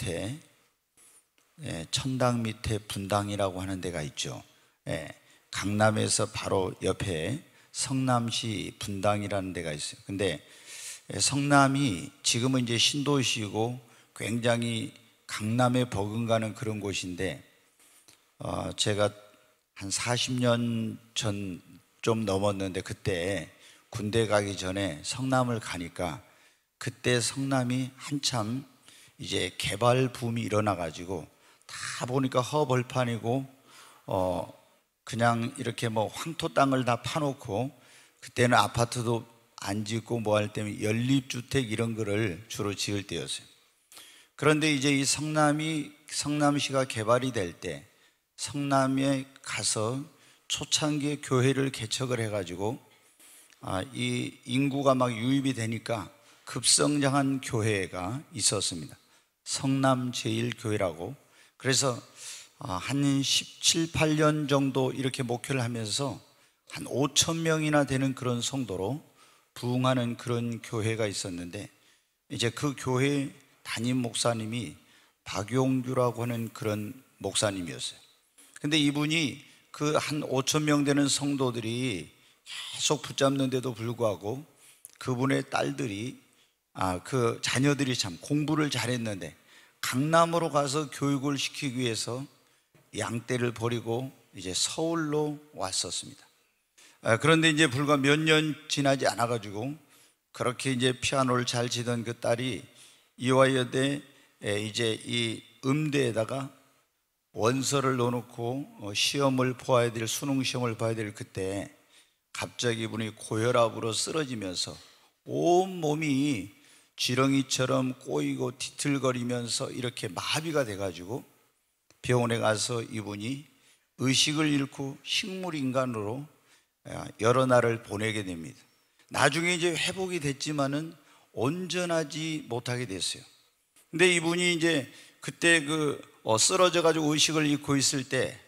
밑에 천당 밑에 분당이라고 하는 데가 있죠. 강남에서 바로 옆에 성남시 분당이라는 데가 있어요. 근데 성남이 지금은 이제 신도시고 굉장히 강남에 버금가는 그런 곳인데, 제가 한 40년 전 좀 넘었는데, 그때 군대 가기 전에 성남을 가니까 그때 성남이 한참 이제 개발 붐이 일어나 가지고 다 보니까 허벌판이고 그냥 이렇게 뭐 황토 땅을 다 파놓고, 그때는 아파트도 안 짓고 뭐 할 때면 연립주택 이런 거를 주로 지을 때였어요. 그런데 이제 이 성남시가 개발이 될 때 성남에 가서 초창기에 교회를 개척을 해가지고 이 인구가 막 유입이 되니까 급성장한 교회가 있었습니다. 성남제일교회라고. 그래서 한 17, 18년 정도 이렇게 목회를 하면서 한 5천 명이나 되는 그런 성도로 부흥하는 그런 교회가 있었는데, 이제 그 교회 담임 목사님이 박용규라고 하는 그런 목사님이었어요. 근데 이분이 그 한 5천 명 되는 성도들이 계속 붙잡는데도 불구하고 그분의 딸들이 그 자녀들이 참 공부를 잘했는데 강남으로 가서 교육을 시키기 위해서 양떼를 버리고 이제 서울로 왔었습니다. 그런데 이제 불과 몇 년 지나지 않아 가지고 그렇게 이제 피아노를 잘 치던 그 딸이 이화여대 이제 이 음대에다가 원서를 넣어놓고 시험을 보아야 될, 수능 시험을 봐야 될 그때 갑자기 이분이 고혈압으로 쓰러지면서 온 몸이 지렁이처럼 꼬이고 뒤틀거리면서 이렇게 마비가 돼가지고 병원에 가서 이분이 의식을 잃고 식물인간으로 여러 날을 보내게 됩니다. 나중에 이제 회복이 됐지만은 온전하지 못하게 됐어요. 근데 이분이 이제 그때 쓰러져 가지고 의식을 잃고 있을 때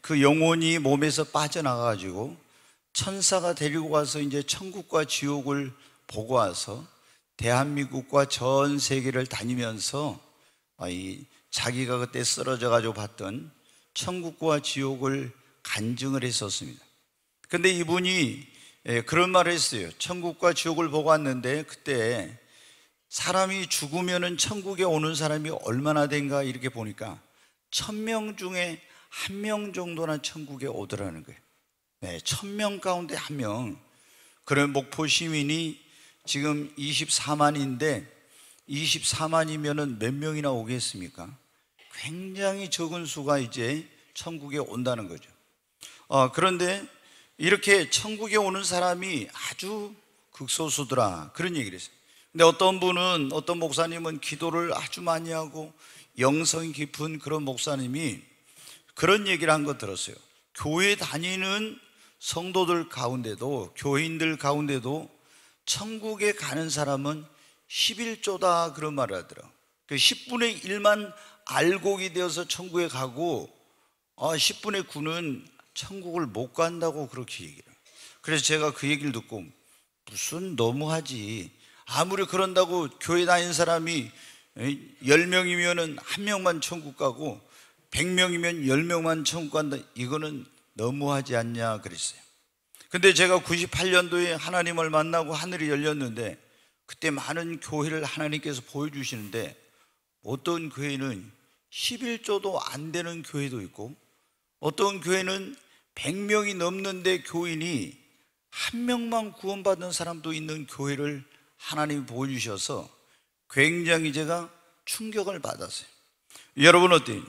그 영혼이 몸에서 빠져나가가지고 천사가 데리고 가서 이제 천국과 지옥을 보고 와서 대한민국과 전 세계를 다니면서 자기가 그때 쓰러져 가지고 봤던 천국과 지옥을 간증을 했었습니다. 근데 이분이 그런 말을 했어요. 천국과 지옥을 보고 왔는데 그때 사람이 죽으면은 천국에 오는 사람이 얼마나 된가 이렇게 보니까 1000명 중에 1명 정도나 천국에 오더라는 거예요. 1000명 가운데 1명. 그런 목포 시민이 지금 24만인데 24만이면은 몇 명이나 오겠습니까? 굉장히 적은 수가 이제 천국에 온다는 거죠. 그런데 이렇게 천국에 오는 사람이 아주 극소수더라, 그런 얘기를 했어요. 근데 어떤 목사님은 기도를 아주 많이 하고 영성이 깊은 그런 목사님이 그런 얘기를 한 거 들었어요. 교회 다니는 성도들 가운데도, 교인들 가운데도 천국에 가는 사람은 11조다, 그런 말을 하더라고요. 그 10분의 1만 알곡이 되어서 천국에 가고 10분의 9는 천국을 못 간다고 그렇게 얘기를 해요. 그래서 제가 그 얘기를 듣고 무슨 너무하지, 아무리 그런다고 교회 다니는 사람이 10명이면 1명만 천국 가고 100명이면 10명만 천국 간다, 이거는 너무하지 않냐 그랬어요. 근데 제가 98년도에 하나님을 만나고 하늘이 열렸는데 그때 많은 교회를 하나님께서 보여주시는데 어떤 교회는 11조도 안 되는 교회도 있고 어떤 교회는 100명이 넘는데 교인이 1명만 구원받은 사람도 있는 교회를 하나님이 보여주셔서 굉장히 제가 충격을 받았어요. 여러분 어때요?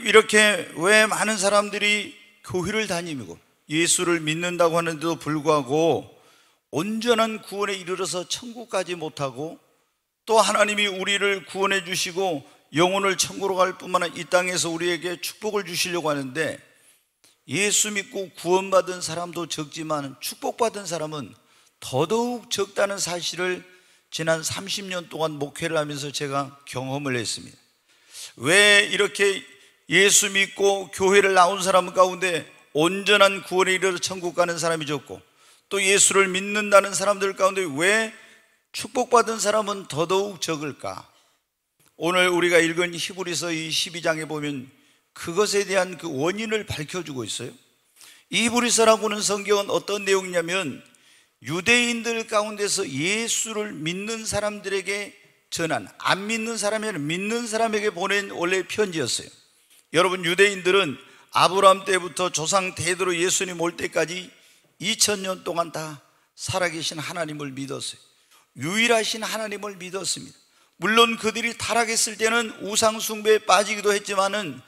이렇게 왜 많은 사람들이 교회를 다니고 예수를 믿는다고 하는데도 불구하고 온전한 구원에 이르러서 천국까지 못하고, 또 하나님이 우리를 구원해 주시고 영혼을 천국으로 갈 뿐만 아니라 이 땅에서 우리에게 축복을 주시려고 하는데 예수 믿고 구원받은 사람도 적지만 축복받은 사람은 더더욱 적다는 사실을 지난 30년 동안 목회를 하면서 제가 경험을 했습니다. 왜 이렇게 예수 믿고 교회를 나온 사람 가운데 온전한 구원에 이르러 천국 가는 사람이 적고 또 예수를 믿는다는 사람들 가운데 왜 축복받은 사람은 더더욱 적을까? 오늘 우리가 읽은 히브리서 이 12장에 보면 그것에 대한 그 원인을 밝혀주고 있어요. 이 히브리서라고 하는 성경은 어떤 내용이냐면 유대인들 가운데서 예수를 믿는 사람들에게 전한, 안 믿는 사람이 아니라 믿는 사람에게 보낸 원래 편지였어요. 여러분, 유대인들은 아브라함 때부터 조상 대대로 예수님 올 때까지 2000년 동안 다 살아계신 하나님을 믿었어요. 유일하신 하나님을 믿었습니다. 물론 그들이 타락했을 때는 우상 숭배에 빠지기도 했지만은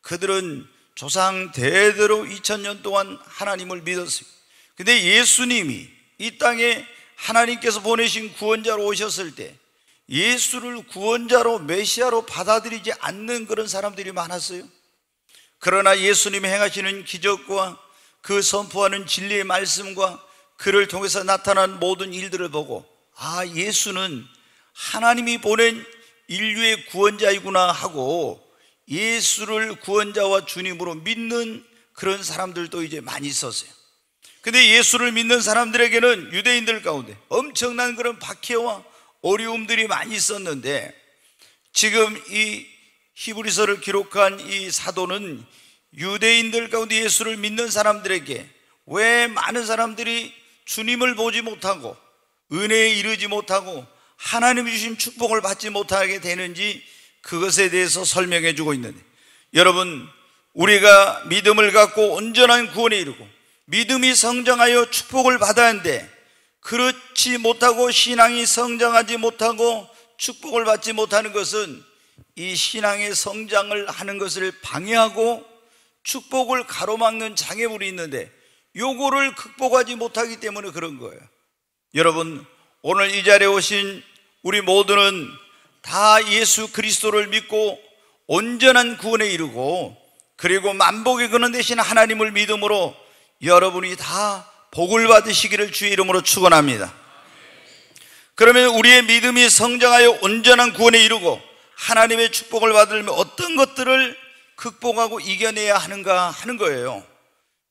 그들은 조상 대대로 2000년 동안 하나님을 믿었어요. 근데 예수님이 이 땅에 하나님께서 보내신 구원자로 오셨을 때 예수를 구원자로 메시아로 받아들이지 않는 그런 사람들이 많았어요. 그러나 예수님이 행하시는 기적과 그 선포하는 진리의 말씀과 그를 통해서 나타난 모든 일들을 보고 아, 예수는 하나님이 보낸 인류의 구원자이구나 하고 예수를 구원자와 주님으로 믿는 그런 사람들도 이제 많이 있었어요. 근데 예수를 믿는 사람들에게는 유대인들 가운데 엄청난 그런 박해와 어려움들이 많이 있었는데 지금 이 히브리서를 기록한 이 사도는 유대인들 가운데 예수를 믿는 사람들에게 왜 많은 사람들이 주님을 보지 못하고 은혜에 이르지 못하고 하나님이 주신 축복을 받지 못하게 되는지 그것에 대해서 설명해 주고 있는데, 여러분, 우리가 믿음을 갖고 온전한 구원에 이르고 믿음이 성장하여 축복을 받아야 하는데 그렇지 못하고 신앙이 성장하지 못하고 축복을 받지 못하는 것은 이 신앙의 성장을 하는 것을 방해하고 축복을 가로막는 장애물이 있는데 요거를 극복하지 못하기 때문에 그런 거예요. 여러분, 오늘 이 자리에 오신 우리 모두는 다 예수 그리스도를 믿고 온전한 구원에 이르고 그리고 만복의 근원 되신 하나님을 믿음으로 여러분이 다 복을 받으시기를 주의 이름으로 축원합니다. 그러면 우리의 믿음이 성장하여 온전한 구원에 이르고 하나님의 축복을 받으려면 어떤 것들을 극복하고 이겨내야 하는가 하는 거예요.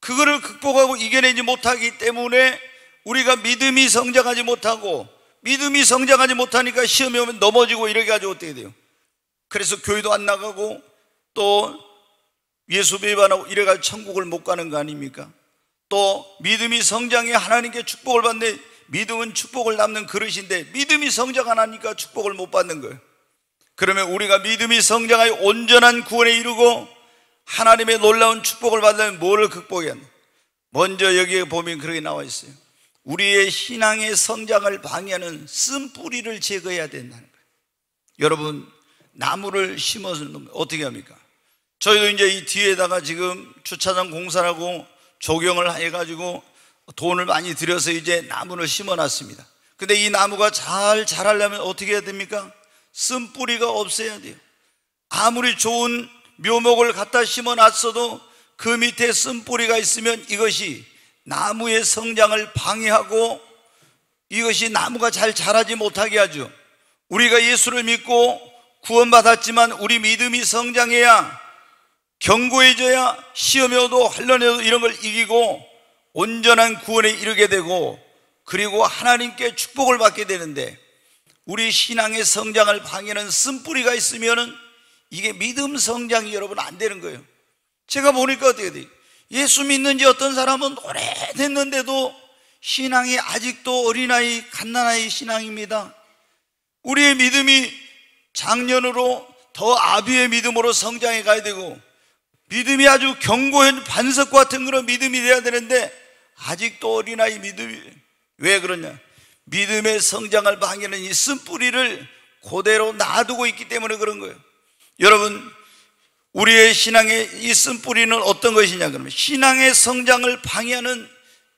그거를 극복하고 이겨내지 못하기 때문에 우리가 믿음이 성장하지 못하고 믿음이 성장하지 못하니까 시험에 오면 넘어지고 이렇게 가지고 어떻게 돼요? 그래서 교회도 안 나가고 또 예수 배반하고 이래가지고 천국을 못 가는 거 아닙니까? 또 믿음이 성장해 하나님께 축복을 받는데 믿음은 축복을 담는 그릇인데 믿음이 성장 안 하니까 축복을 못 받는 거예요. 그러면 우리가 믿음이 성장하여 온전한 구원에 이르고 하나님의 놀라운 축복을 받으려면 뭐를 극복해야 하나? 먼저 여기에 보면 그렇게 나와 있어요. 우리의 신앙의 성장을 방해하는 쓴뿌리를 제거해야 된다는 거예요. 여러분, 나무를 심어서 어떻게 합니까? 저희도 이제 이 뒤에다가 지금 주차장 공사하고 조경을 해가지고 돈을 많이 들여서 이제 나무를 심어놨습니다. 근데 이 나무가 잘 자라려면 어떻게 해야 됩니까? 쓴뿌리가 없어야 돼요. 아무리 좋은 묘목을 갖다 심어놨어도 그 밑에 쓴뿌리가 있으면 이것이 나무의 성장을 방해하고 이것이 나무가 잘 자라지 못하게 하죠. 우리가 예수를 믿고 구원받았지만 우리 믿음이 성장해야 견고해져야 시험에 오도 환난에도 이런 걸 이기고 온전한 구원에 이르게 되고 그리고 하나님께 축복을 받게 되는데 우리 신앙의 성장을 방해하는 쓴뿌리가 있으면은 이게 믿음 성장이 여러분 안 되는 거예요. 제가 보니까 어떻게 돼요? 예수 믿는 지 어떤 사람은 오래됐는데도 신앙이 아직도 어린아이, 갓난아이 신앙입니다. 우리의 믿음이 작년으로 더 아비의 믿음으로 성장해 가야 되고 믿음이 아주 견고한 반석 같은 그런 믿음이 돼야 되는데 아직도 어린아이 믿음이 왜 그러냐? 믿음의 성장을 방해하는 이 쓴뿌리를 그대로 놔두고 있기 때문에 그런 거예요. 여러분, 우리의 신앙의 이 쓴뿌리는 어떤 것이냐 그러면 신앙의 성장을 방해하는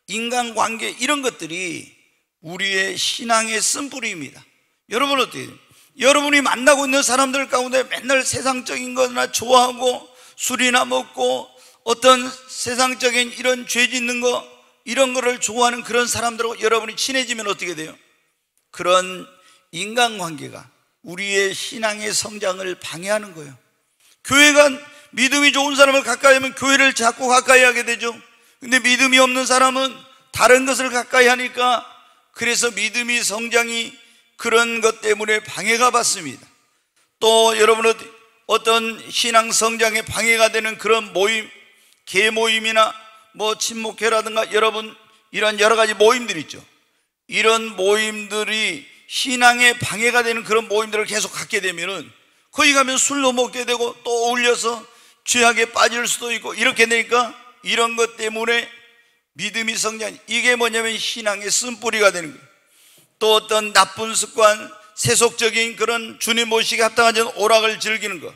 인간관계 이런 것들이 우리의 신앙의 쓴뿌리입니다. 여러분 어때요? 여러분이 만나고 있는 사람들 가운데 맨날 세상적인 거나 좋아하고 술이나 먹고 어떤 세상적인 이런 죄 짓는 거 이런 거를 좋아하는 그런 사람들하고 여러분이 친해지면 어떻게 돼요? 그런 인간관계가 우리의 신앙의 성장을 방해하는 거예요. 교회가 믿음이 좋은 사람을 가까이 하면 교회를 자꾸 가까이 하게 되죠. 근데 믿음이 없는 사람은 다른 것을 가까이 하니까 그래서 믿음이 성장이 그런 것 때문에 방해가 받습니다. 또 여러분은 어떤 신앙 성장에 방해가 되는 그런 모임, 계모임이나 뭐 친목회라든가 여러분 이런 여러 가지 모임들이 있죠. 이런 모임들이 신앙에 방해가 되는 그런 모임들을 계속 갖게 되면은 거기 가면 술도 먹게 되고 또 어울려서 죄악에 빠질 수도 있고 이렇게 되니까 이런 것 때문에 믿음이 성장, 이게 뭐냐면 신앙의 쓴뿌리가 되는 거예요. 또 어떤 나쁜 습관, 세속적인 그런 주님 모시기 합당하지 않은 오락을 즐기는 것,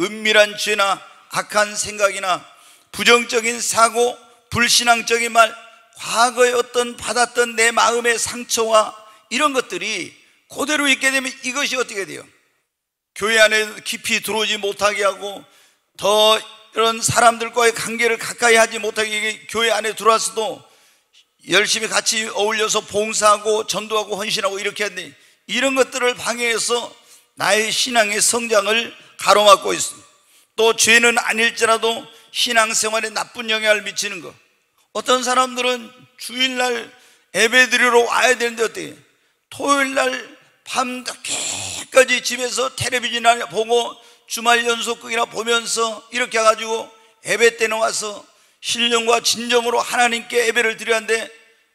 은밀한 죄나 악한 생각이나 부정적인 사고, 불신앙적인 말, 과거에 어떤 받았던 내 마음의 상처와 이런 것들이 그대로 있게 되면 이것이 어떻게 돼요? 교회 안에 깊이 들어오지 못하게 하고 더 이런 사람들과의 관계를 가까이 하지 못하게, 이게 교회 안에 들어와서도 열심히 같이 어울려서 봉사하고 전도하고 헌신하고 이렇게 하는데 이런 것들을 방해해서 나의 신앙의 성장을 가로막고 있습니다. 또 죄는 아닐지라도 신앙생활에 나쁜 영향을 미치는 것, 어떤 사람들은 주일날 예배드리러 와야 되는데 어떻게 토요일날 밤늦게까지 집에서 텔레비전이나 보고 주말 연속극이나 보면서 이렇게 해가지고 예배 때는 와서 신령과 진정으로 하나님께 예배를 드려야 하는데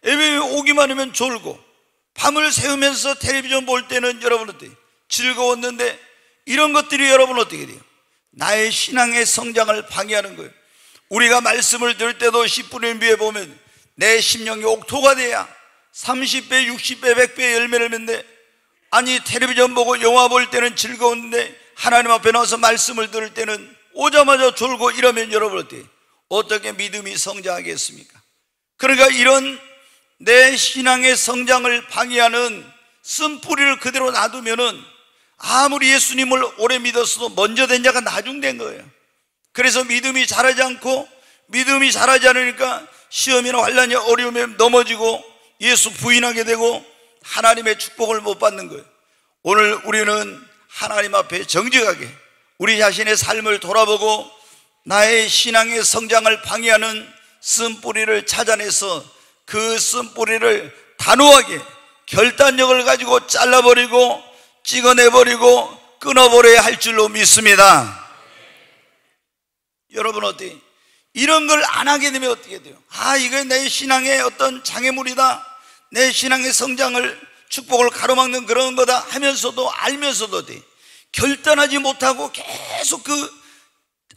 예배 오기만 하면 졸고 밤을 새우면서 텔레비전 볼 때는 여러분 어때요? 즐거웠는데 이런 것들이 여러분 어떻게 돼요? 나의 신앙의 성장을 방해하는 거예요. 우리가 말씀을 들을 때도 10분의 비에 보면 내 심령이 옥토가 돼야 30배, 60배, 100배의 열매를 맺는데, 아니 텔레비전 보고 영화 볼 때는 즐거운데 하나님 앞에 나와서 말씀을 들을 때는 오자마자 졸고 이러면 여러분 어떻게 믿음이 성장하겠습니까? 그러니까 이런 내 신앙의 성장을 방해하는 쓴뿌리를 그대로 놔두면은 아무리 예수님을 오래 믿었어도 먼저 된 자가 나중된 거예요. 그래서 믿음이 자라지 않고, 믿음이 자라지 않으니까 시험이나 환난이 어려움에 넘어지고 예수 부인하게 되고 하나님의 축복을 못 받는 거예요. 오늘 우리는 하나님 앞에 정직하게 우리 자신의 삶을 돌아보고 나의 신앙의 성장을 방해하는 쓴뿌리를 찾아내서 그 쓴뿌리를 단호하게 결단력을 가지고 잘라버리고 찍어내버리고 끊어버려야 할 줄로 믿습니다. 여러분 어때요? 이런 걸 안 하게 되면 어떻게 돼요? 이거 내 신앙의 어떤 장애물이다, 내 신앙의 성장을, 축복을 가로막는 그런 거다 하면서도 알면서도 결단하지 못하고 계속 그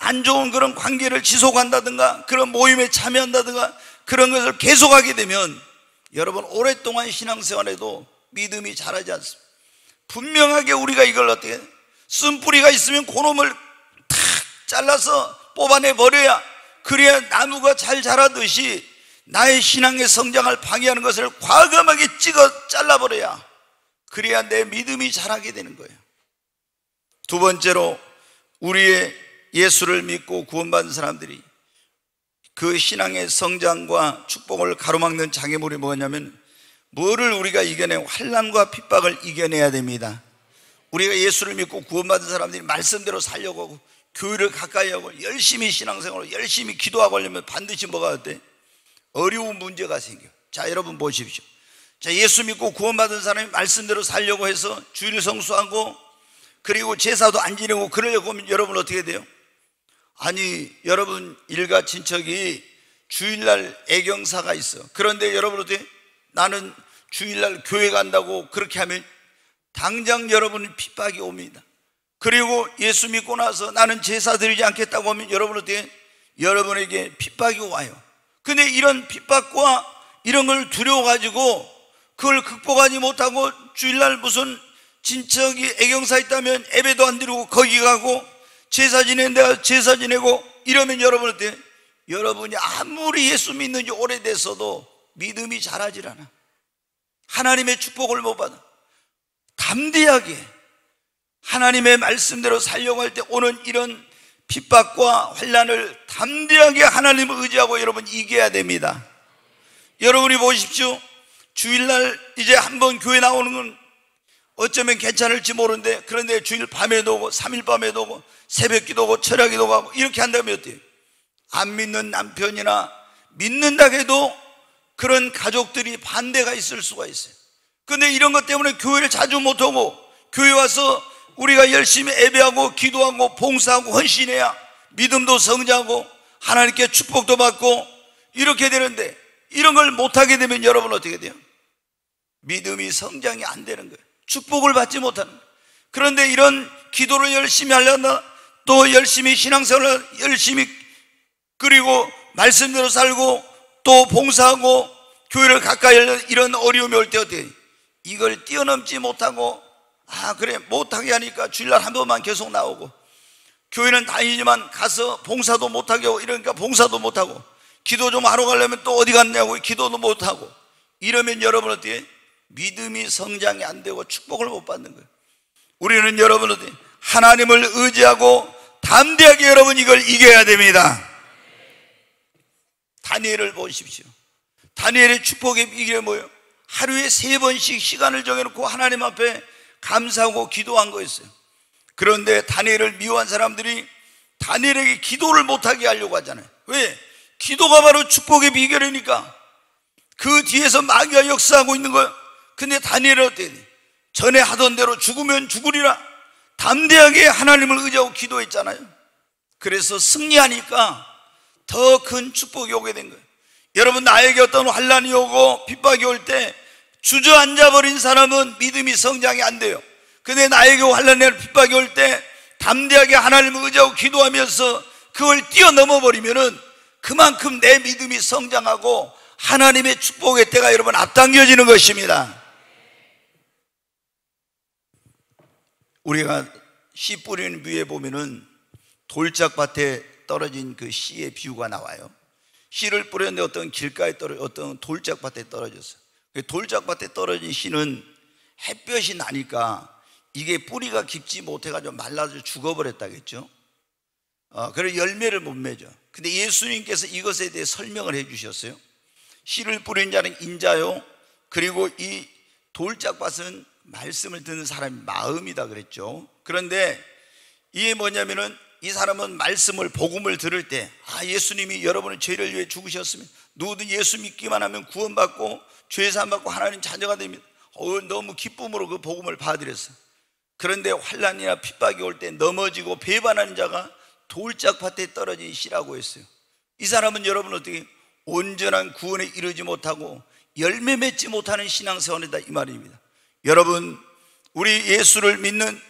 안 좋은 그런 관계를 지속한다든가 그런 모임에 참여한다든가 그런 것을 계속하게 되면 여러분 오랫동안 신앙생활에도 믿음이 자라지 않습니다. 분명하게 우리가 이걸 어떻게 쓴뿌리가 있으면 그놈을 탁 잘라서 뽑아내 버려야, 그래야 나무가 잘 자라듯이 나의 신앙의 성장을 방해하는 것을 과감하게 찍어 잘라버려야, 그래야 내 믿음이 자라게 되는 거예요. 두 번째로 우리의 예수를 믿고 구원받은 사람들이 그 신앙의 성장과 축복을 가로막는 장애물이 뭐냐면, 뭐를 우리가 이겨내고 환난과 핍박을 이겨내야 됩니다. 우리가 예수를 믿고 구원받은 사람들이 말씀대로 살려고 하고 교회를 가까이 하고 열심히 신앙생활을 열심히 기도하고 하려면 반드시 뭐가 돼? 어려운 문제가 생겨요. 자, 여러분 보십시오. 자, 예수 믿고 구원받은 사람이 말씀대로 살려고 해서 주일 성수하고 그리고 제사도 안 지내고 그러려고 하면 여러분 어떻게 돼요? 아니 여러분 일가 친척이 주일날 애경사가 있어. 그런데 여러분 어떻게, 나는 주일날 교회 간다고 그렇게 하면 당장 여러분이 핍박이 옵니다. 그리고 예수 믿고 나서 나는 제사 드리지 않겠다고 하면 여러분 어떻게, 여러분에게 핍박이 와요. 근데 이런 핍박과 이런 걸 두려워가지고 그걸 극복하지 못하고 주일날 무슨 친척이 애경사 있다면 예배도 안 드리고 거기 가고 제사 지내는 데가 제사 지내고 이러면 여러분 어때? 여러분이 아무리 예수 믿는 지 오래됐어도 믿음이 자라질 않아. 하나님의 축복을 못 받아. 담대하게 하나님의 말씀대로 살려고 할 때 오는 이런 핍박과 환난을 담대하게 하나님을 의지하고 여러분 이겨야 됩니다. 여러분이 보십시오. 주일날 이제 한번 교회 나오는 건 어쩌면 괜찮을지 모르는데, 그런데 주일 밤에도 오고 3일 밤에도 오고 새벽 기도 오고 철야 기도 하고 이렇게 한다면 어때요? 안 믿는 남편이나 믿는다 해도 그런 가족들이 반대가 있을 수가 있어요. 그런데 이런 것 때문에 교회를 자주 못 오고 교회 와서 우리가 열심히 예배하고 기도하고 봉사하고 헌신해야 믿음도 성장하고 하나님께 축복도 받고 이렇게 되는데, 이런 걸 못하게 되면 여러분 어떻게 돼요? 믿음이 성장이 안 되는 거예요. 축복을 받지 못하는 거예요. 그런데 이런 기도를 열심히 하려나, 또 열심히 신앙생활을 열심히, 그리고 말씀대로 살고 또 봉사하고 교회를 가까이 하려는 이런 어려움이 올 때 어떻게 해요? 이걸 뛰어넘지 못하고, 그래 못하게 하니까 주일날 한 번만 계속 나오고, 교회는 다니지만 가서 봉사도 못하게 하고, 이러니까 봉사도 못하고, 기도 좀 하러 가려면 또 어디 갔냐고 기도도 못하고, 이러면 여러분 어떻게 해요? 믿음이 성장이 안 되고 축복을 못 받는 거예요. 우리는 여러분 어떻게 해요? 하나님을 의지하고 담대하게 여러분 이걸 이겨야 됩니다. 다니엘을 보십시오. 다니엘의 축복의 비결이 뭐예요? 하루에 3번씩 시간을 정해놓고 하나님 앞에 감사하고 기도한 거였어요. 그런데 다니엘을 미워한 사람들이 다니엘에게 기도를 못하게 하려고 하잖아요. 왜? 기도가 바로 축복의 비결이니까. 그 뒤에서 마귀가 역사하고 있는 거예요. 근데 다니엘은 어때요? 전에 하던 대로 죽으면 죽으리라 담대하게 하나님을 의지하고 기도했잖아요. 그래서 승리하니까 더 큰 축복이 오게 된 거예요. 여러분, 나에게 어떤 환난이 오고 핍박이 올 때 주저앉아버린 사람은 믿음이 성장이 안 돼요. 근데 나에게 환난이나 핍박이 올 때 담대하게 하나님을 의지하고 기도하면서 그걸 뛰어넘어 버리면은 그만큼 내 믿음이 성장하고 하나님의 축복의 때가 여러분 앞당겨지는 것입니다. 우리가 씨 뿌리는 뷰에 보면은 돌짝밭에 떨어진 그 씨의 뷰가 나와요. 씨를 뿌렸는데 어떤 길가에 어떤 돌짝밭에 떨어졌어요. 돌짝밭에 떨어진 씨는 햇볕이 나니까 이게 뿌리가 깊지 못해가지고 말라서 죽어버렸다겠죠. 그래서 열매를 못 맺어. 근데 예수님께서 이것에 대해 설명을 해 주셨어요. 씨를 뿌린 자는 인자요, 그리고 이 돌짝밭은 말씀을 듣는 사람의 마음이다 그랬죠. 그런데 이게 뭐냐면은 이 사람은 말씀을, 복음을 들을 때 예수님이 여러분의 죄를 위해 죽으셨으면 누구든 예수 믿기만 하면 구원받고 죄 사함 받고 하나님 자녀가 됩니다. 너무 기쁨으로 그 복음을 받으렸어요. 그런데 환난이나 핍박이 올 때 넘어지고 배반하는 자가 돌짝밭에 떨어진 씨라고 했어요. 이 사람은 여러분 어떻게 온전한 구원에 이르지 못하고 열매 맺지 못하는 신앙생활이다 이 말입니다. 여러분, 우리 예수를 믿는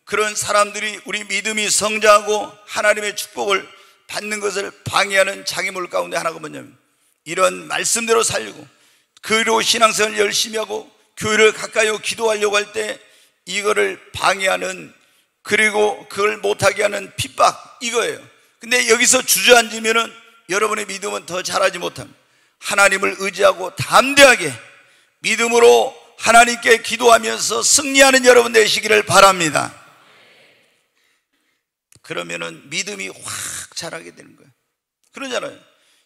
그런 사람들이 우리 믿음이 성장하고 하나님의 축복을 받는 것을 방해하는 장애물 가운데 하나가 뭐냐면, 이런 말씀대로 살고 그리고 신앙생활을 열심히 하고 교회를 가까이 하고 기도하려고 할 때 이거를 방해하는, 그리고 그걸 못하게 하는 핍박, 이거예요. 근데 여기서 주저앉으면은 여러분의 믿음은 더 자라지 못합니다. 하나님을 의지하고 담대하게 믿음으로 하나님께 기도하면서 승리하는 여러분 되시기를 바랍니다. 그러면은 믿음이 확 자라게 되는 거예요. 그러잖아요.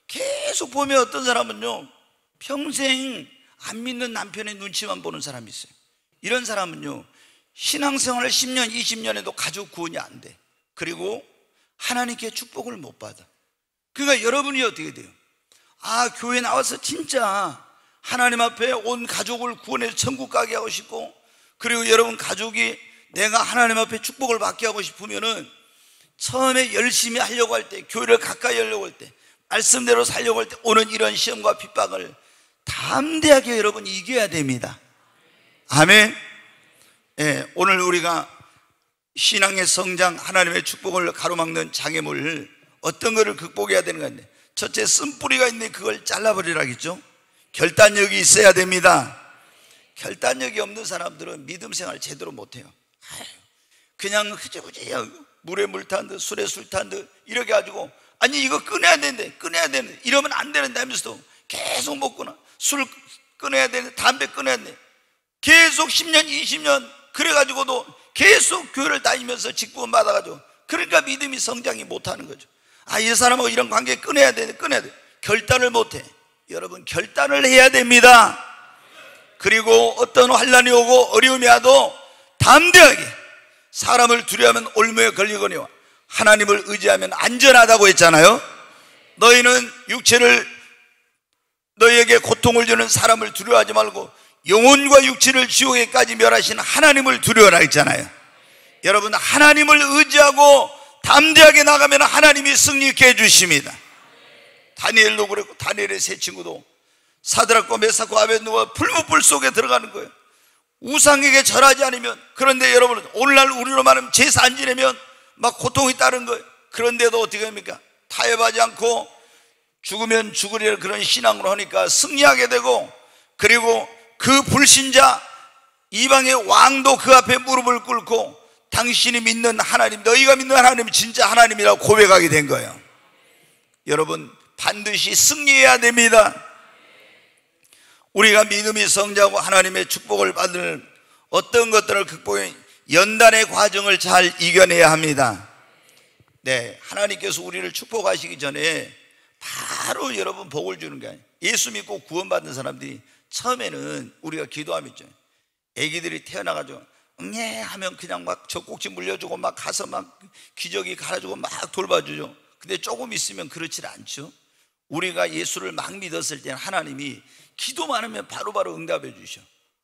계속 보면 어떤 사람은요, 평생 안 믿는 남편의 눈치만 보는 사람이 있어요. 이런 사람은요, 신앙생활을 10년, 20년 해도 가족 구원이 안 돼. 그리고 하나님께 축복을 못 받아. 그러니까 여러분이 어떻게 돼요? 교회 나와서 진짜 하나님 앞에 온 가족을 구원해서 천국 가게 하고 싶고, 그리고 여러분 가족이 내가 하나님 앞에 축복을 받게 하고 싶으면은 처음에 열심히 하려고 할 때, 교회를 가까이 하려고 할 때, 말씀대로 살려고 할 때 오는 이런 시험과 핍박을 담대하게 여러분 이겨야 됩니다. 아멘. 오늘 우리가 신앙의 성장, 하나님의 축복을 가로막는 장애물을 어떤 것을 극복해야 되는 건데, 첫째, 쓴뿌리가 있는데 그걸 잘라버리라겠죠. 결단력이 있어야 됩니다. 결단력이 없는 사람들은 믿음 생활 제대로 못해요. 그냥 흐지부지해요. 물에 물 탄 듯 술에 술 탄 듯 이렇게 가지고, 아니 이거 끊어야 되는데 이러면 안 되는데 하면서도 계속 먹거나, 술 끊어야 되는데 담배 끊어야 되는데 계속 10년 20년 그래가지고도 계속 교회를 다니면서 직분 받아가지고, 그러니까 믿음이 성장이 못하는 거죠. 이 사람하고 이런 관계 끊어야 돼. 결단을 못해. 여러분, 결단을 해야 됩니다. 그리고 어떤 환난이 오고 어려움이 와도 담대하게, 사람을 두려워하면 올무에 걸리거니와 하나님을 의지하면 안전하다고 했잖아요. 너희는 육체를, 너희에게 고통을 주는 사람을 두려워하지 말고 영혼과 육체를 지옥에까지 멸하신 하나님을 두려워라 했잖아요. 여러분, 하나님을 의지하고 담대하게 나가면 하나님이 승리케 해주십니다. 다니엘도 그랬고, 다니엘의 세 친구도 사드락과 메삭과 아벳느고가 불못불 속에 들어가는 거예요. 우상에게 절하지 않으면. 그런데 여러분, 오늘날 우리로 말하면 제사 안 지내면 막 고통이 따른 거예요. 그런데도 어떻게 합니까? 타협하지 않고 죽으면 죽으리라 그런 신앙으로 하니까 승리하게 되고, 그리고 그 불신자 이방의 왕도 그 앞에 무릎을 꿇고 당신이 믿는 하나님, 너희가 믿는 하나님이 진짜 하나님이라고 고백하게 된 거예요. 여러분, 반드시 승리해야 됩니다. 우리가 믿음이 성장하고 하나님의 축복을 받을 어떤 것들을 극복해 연단의 과정을 잘 이겨내야 합니다. 네, 하나님께서 우리를 축복하시기 전에 바로 여러분 복을 주는 게 아니에요. 예수 믿고 구원받는 사람들이 처음에는 우리가 기도하면 있죠, 애기들이 태어나가지고 응애 하면 그냥 막 젖꼭지 물려주고 막 가서 막 기저귀 갈아주고 막 돌봐주죠. 근데 조금 있으면 그렇지 않죠. 우리가 예수를 막 믿었을 때는 하나님이 기도만 하면 바로바로 응답해 주셔.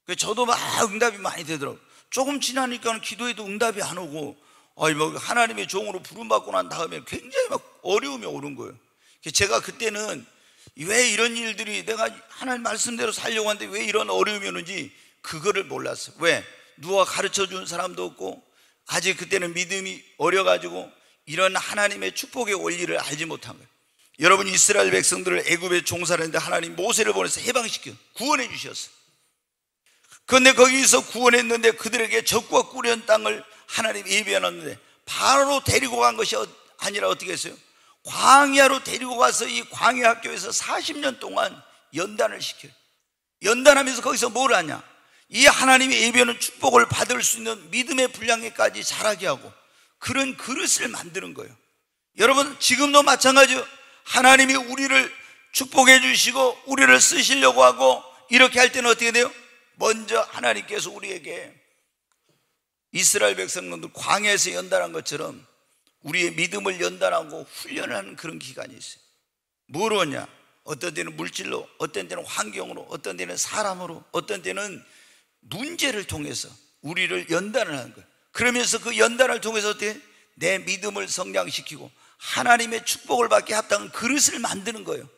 그래서 저도 막 응답이 많이 되더라고요. 조금 지나니까 기도해도 응답이 안 오고, 뭐 하나님의 종으로 부름받고 난 다음에 굉장히 막 어려움이 오는 거예요. 제가 그때는 왜 이런 일들이, 내가 하나님 말씀대로 살려고 하는데 왜 이런 어려움이 오는지 그거를 몰랐어요. 왜? 누가 가르쳐 준 사람도 없고, 아직 그때는 믿음이 어려가지고 이런 하나님의 축복의 원리를 알지 못한 거예요. 여러분, 이스라엘 백성들을 애굽에 종살을 했는데 하나님 모세를 보내서 해방시켜 구원해 주셨어요. 그런데 거기서 구원했는데 그들에게 적과 꿀연 땅을 하나님 예비해 놨는데 바로 데리고 간 것이 아니라 어떻게 했어요? 광야로 데리고 가서 이 광야 학교에서 40년 동안 연단을 시켜요. 연단하면서 거기서 뭘 하냐? 이 하나님의 예비하는 축복을 받을 수 있는 믿음의 분량에까지 자라게 하고 그런 그릇을 만드는 거예요. 여러분, 지금도 마찬가지예요. 하나님이 우리를 축복해 주시고 우리를 쓰시려고 하고 이렇게 할 때는 어떻게 돼요? 먼저 하나님께서 우리에게 이스라엘 백성들 광야에서 연단한 것처럼 우리의 믿음을 연단하고 훈련하는 그런 기간이 있어요. 뭐로 하냐? 어떤 때는 물질로, 어떤 때는 환경으로, 어떤 때는 사람으로, 어떤 때는 문제를 통해서 우리를 연단을 하는 거예요. 그러면서 그 연단을 통해서 어떻게? 내 믿음을 성장시키고 하나님의 축복을 받게 합당한 그릇을 만드는 거예요.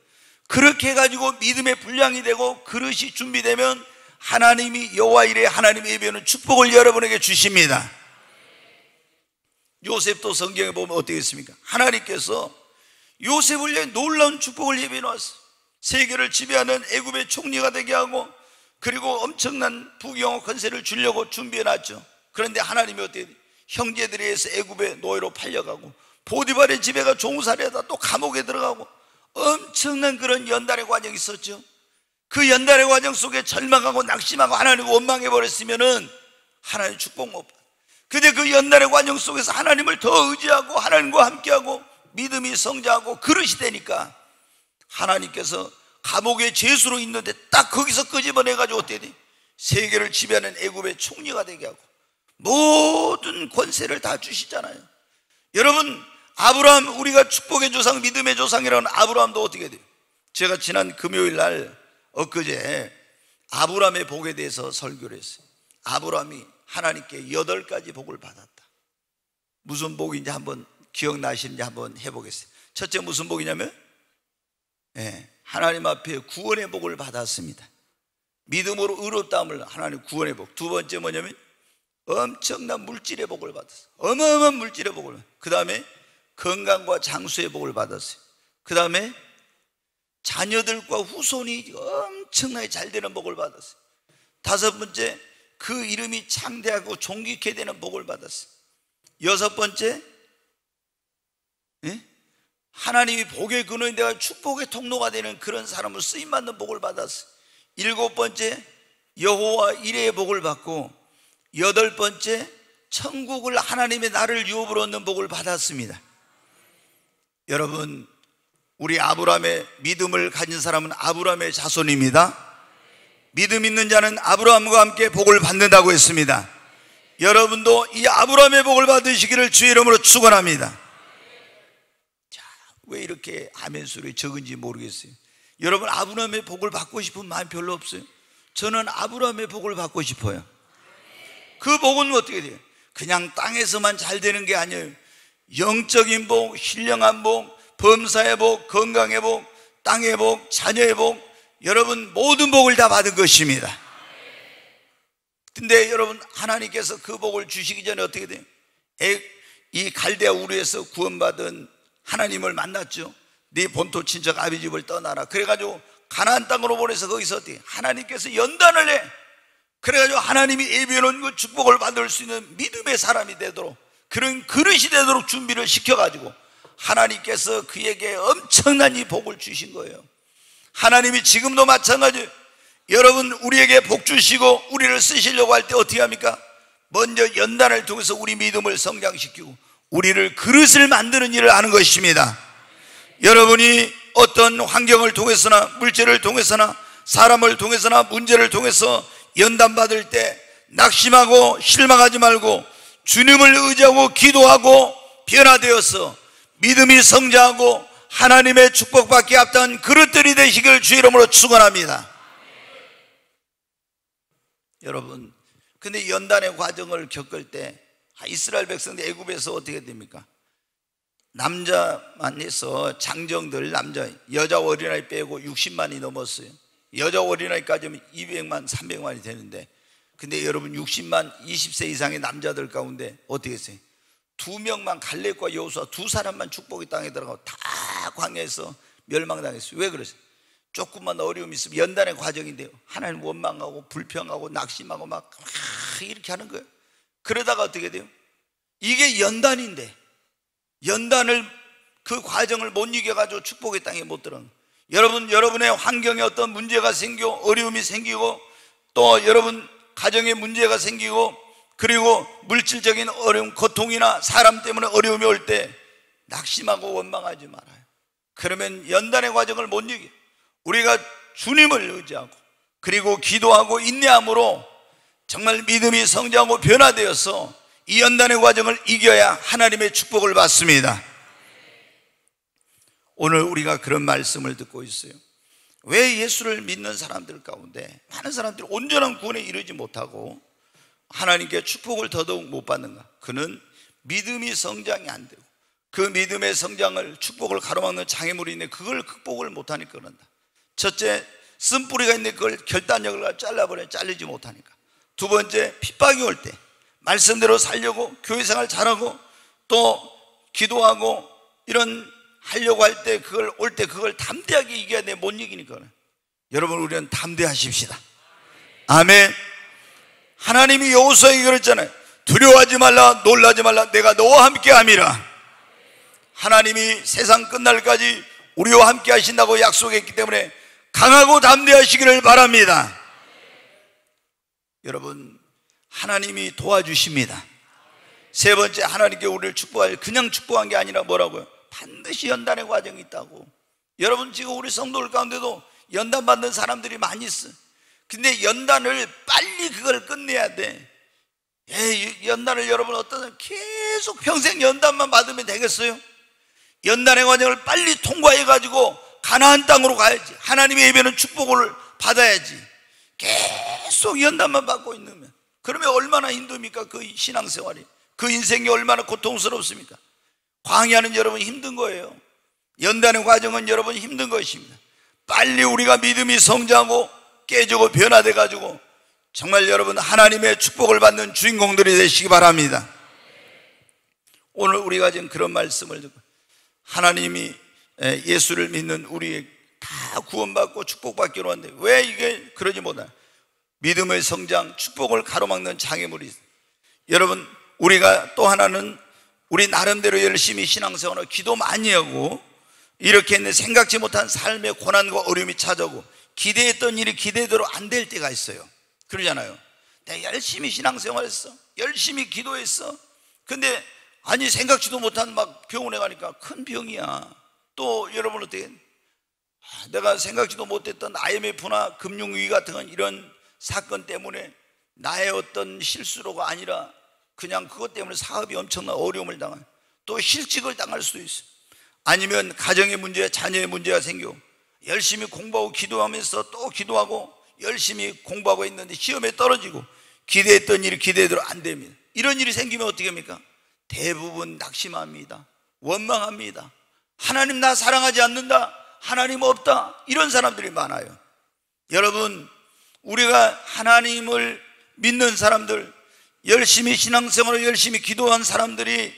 그렇게 해가지고 믿음의 분량이 되고 그릇이 준비되면 하나님이 여호와 이레 하나님의 예비하는 축복을 여러분에게 주십니다. 요셉도 성경에 보면 어떻게 했습니까? 하나님께서 요셉을 위해 놀라운 축복을 예비해 놓았어요. 세계를 지배하는 애굽의 총리가 되게 하고 그리고 엄청난 부귀영화 권세를 주려고 준비해 놨죠. 그런데 하나님이 어떻게 해요? 형제들에 의해서 애굽의 노예로 팔려가고 보디발의 집에가 종살이하다 또 감옥에 들어가고 엄청난 그런 연단의 과정이 있었죠. 그 연단의 과정 속에 절망하고 낙심하고 하나님을 원망해 버렸으면은 하나님 축복 못 받아요. 근데 그 연단의 과정 속에서 하나님을 더 의지하고 하나님과 함께하고 믿음이 성장하고 그릇이 되니까 하나님께서 감옥의 죄수로 있는데 딱 거기서 끄집어내가지고 어떻게 돼? 세계를 지배하는 애굽의 총리가 되게 하고 모든 권세를 다 주시잖아요. 여러분, 아브라함, 우리가 축복의 조상, 믿음의 조상이라는 아브라함도 어떻게 돼요? 제가 지난 금요일 날 엊그제 아브라함의 복에 대해서 설교를 했어요. 아브라함이 하나님께 8가지 복을 받았다. 무슨 복인지 한번 기억나시는지 한번 해보겠어요. 첫째 무슨 복이냐면 하나님 앞에 구원의 복을 받았습니다. 믿음으로 의롭다함을 하나님 구원의 복. 두 번째 뭐냐면 엄청난 물질의 복을 받았어요. 어마어마한 물질의 복을. 그 다음에 건강과 장수의 복을 받았어요. 그 다음에 자녀들과 후손이 엄청나게 잘 되는 복을 받았어요. 다섯 번째, 그 이름이 창대하고 존귀케 되는 복을 받았어요. 여섯 번째, 하나님이 복의 근원이 되어 축복의 통로가 되는 그런 사람으로 쓰임받는 복을 받았어요. 일곱 번째, 여호와 이레의 복을 받고 여덟 번째, 천국을 하나님의 나를 유업으로 얻는 복을 받았습니다. 여러분, 우리 아브라함의 믿음을 가진 사람은 아브라함의 자손입니다. 믿음 있는 자는 아브라함과 함께 복을 받는다고 했습니다. 여러분도 이 아브라함의 복을 받으시기를 주의 이름으로 축원합니다. 자, 왜 이렇게 아멘 소리 적은지 모르겠어요. 여러분, 아브라함의 복을 받고 싶은 마음 별로 없어요? 저는 아브라함의 복을 받고 싶어요. 그 복은 어떻게 돼요? 그냥 땅에서만 잘 되는 게 아니에요. 영적인 복, 신령한 복, 범사의 복, 건강의 복, 땅의 복, 자녀의 복, 여러분 모든 복을 다 받은 것입니다. 근데 여러분, 하나님께서 그 복을 주시기 전에 어떻게 돼요? 이 갈대아 우르에서 구원받은 하나님을 만났죠. 네 본토 친척 아비 집을 떠나라. 그래가지고 가나안 땅으로 보내서 거기서 어떻게 하나님께서 연단을 해. 그래가지고 하나님이 예비해놓은 그 축복을 받을 수 있는 믿음의 사람이 되도록, 그런 그릇이 되도록 준비를 시켜가지고 하나님께서 그에게 엄청난 이 복을 주신 거예요. 하나님이 지금도 마찬가지예요. 여러분, 우리에게 복 주시고 우리를 쓰시려고 할 때 어떻게 합니까? 먼저 연단을 통해서 우리 믿음을 성장시키고 우리를 그릇을 만드는 일을 하는 것입니다. 여러분이 어떤 환경을 통해서나 물질을 통해서나 사람을 통해서나 문제를 통해서 연단받을 때 낙심하고 실망하지 말고 주님을 의지하고 기도하고 변화되어서 믿음이 성장하고 하나님의 축복받기에 합당한 그릇들이 되시길 주 이름으로 축원합니다. 여러분, 근데 연단의 과정을 겪을 때 이스라엘 백성들 애굽에서 어떻게 됩니까? 남자만 해서 장정들, 남자, 여자 어린아이 빼고 60만이 넘었어요. 여자 어린아이까지 하면 200만, 300만이 되는데, 근데 여러분 60만 20세 이상의 남자들 가운데 어떻게 했어요? 2명만, 갈렙과 여호수아 두 사람만 축복의 땅에 들어가고 다 광야에서 멸망당했어요. 왜 그러세요? 조금만 어려움이 있으면 연단의 과정인데요, 하나님 원망하고 불평하고 낙심하고 막 이렇게 하는 거예요. 그러다가 어떻게 돼요? 이게 연단인데 연단을, 그 과정을 못 이겨가지고 축복의 땅에 못 들어가는 거예요. 여러분, 여러분의 환경에 어떤 문제가 생기고 어려움이 생기고 또 여러분 가정에 문제가 생기고 그리고 물질적인 어려움, 고통이나 사람 때문에 어려움이 올 때 낙심하고 원망하지 말아요. 그러면 연단의 과정을 못 이겨요. 우리가 주님을 의지하고 그리고 기도하고 인내함으로 정말 믿음이 성장하고 변화되어서 이 연단의 과정을 이겨야 하나님의 축복을 받습니다. 오늘 우리가 그런 말씀을 듣고 있어요. 왜 예수를 믿는 사람들 가운데 많은 사람들이 온전한 구원에 이르지 못하고 하나님께 축복을 더더욱 못 받는가? 그는 믿음이 성장이 안 되고 그 믿음의 성장을, 축복을 가로막는 장애물이 있는데 그걸 극복을 못하니까 그런다. 첫째, 쓴뿌리가 있는데 그걸 결단력을 잘라버려 잘리지 못하니까. 두 번째, 핍박이 올 때 말씀대로 살려고 교회생활 잘하고 또 기도하고 이런 하려고 할 때 그걸 올 때 그걸 담대하게 이겨야 돼. 못 이기니까. 여러분, 우리는 담대하십시다. 아멘. 하나님이 여호수아에게 그랬잖아요. 두려워하지 말라, 놀라지 말라, 내가 너와 함께 함이라. 하나님이 세상 끝날까지 우리와 함께 하신다고 약속했기 때문에 강하고 담대하시기를 바랍니다. 여러분, 하나님이 도와주십니다. 세 번째, 하나님께 우리를 축복할, 그냥 축복한 게 아니라 뭐라고요? 반드시 연단의 과정이 있다고. 여러분, 지금 우리 성도들 가운데도 연단 받는 사람들이 많이 있어. 근데 연단을 빨리 그걸 끝내야 돼. 연단을 여러분 어떤 계속 평생 연단만 받으면 되겠어요? 연단의 과정을 빨리 통과해가지고 가나안 땅으로 가야지. 하나님의 예배는 축복을 받아야지. 계속 연단만 받고 있으면 그러면 얼마나 힘듭니까? 그 신앙생활이, 그 인생이 얼마나 고통스럽습니까? 광야는 여러분 힘든 거예요. 연단의 과정은 여러분 힘든 것입니다. 빨리 우리가 믿음이 성장하고 깨지고 변화돼가지고 정말 여러분 하나님의 축복을 받는 주인공들이 되시기 바랍니다. 오늘 우리가 지금 그런 말씀을 듣고 하나님이 예수를 믿는 우리 다 구원받고 축복받기로 하는데 왜 이게 그러지 못하나? 믿음의 성장, 축복을 가로막는 장애물이 있어요. 여러분, 우리가 또 하나는 우리 나름대로 열심히 신앙생활을 기도 많이 하고 이렇게 했는데 생각지 못한 삶의 고난과 어려움이 찾아오고 기대했던 일이 기대대로 안 될 때가 있어요. 그러잖아요. 내가 열심히 신앙생활했어, 열심히 기도했어. 근데 아니 생각지도 못한 막 병원에 가니까 큰 병이야. 또 여러분 어떻게, 내가 생각지도 못했던 IMF나 금융위기 같은 이런 사건 때문에 나의 어떤 실수로가 아니라 그냥 그것 때문에 사업이 엄청난 어려움을 당한, 또 실직을 당할 수도 있어요. 아니면 가정의 문제, 자녀의 문제가 생기고 열심히 공부하고 기도하면서 또 기도하고 열심히 공부하고 있는데 시험에 떨어지고 기대했던 일이 기대대로 안 됩니다. 이런 일이 생기면 어떻게 합니까? 대부분 낙심합니다. 원망합니다. 하나님 나 사랑하지 않는다, 하나님 없다, 이런 사람들이 많아요. 여러분, 우리가 하나님을 믿는 사람들, 열심히 신앙생활을 열심히 기도한 사람들이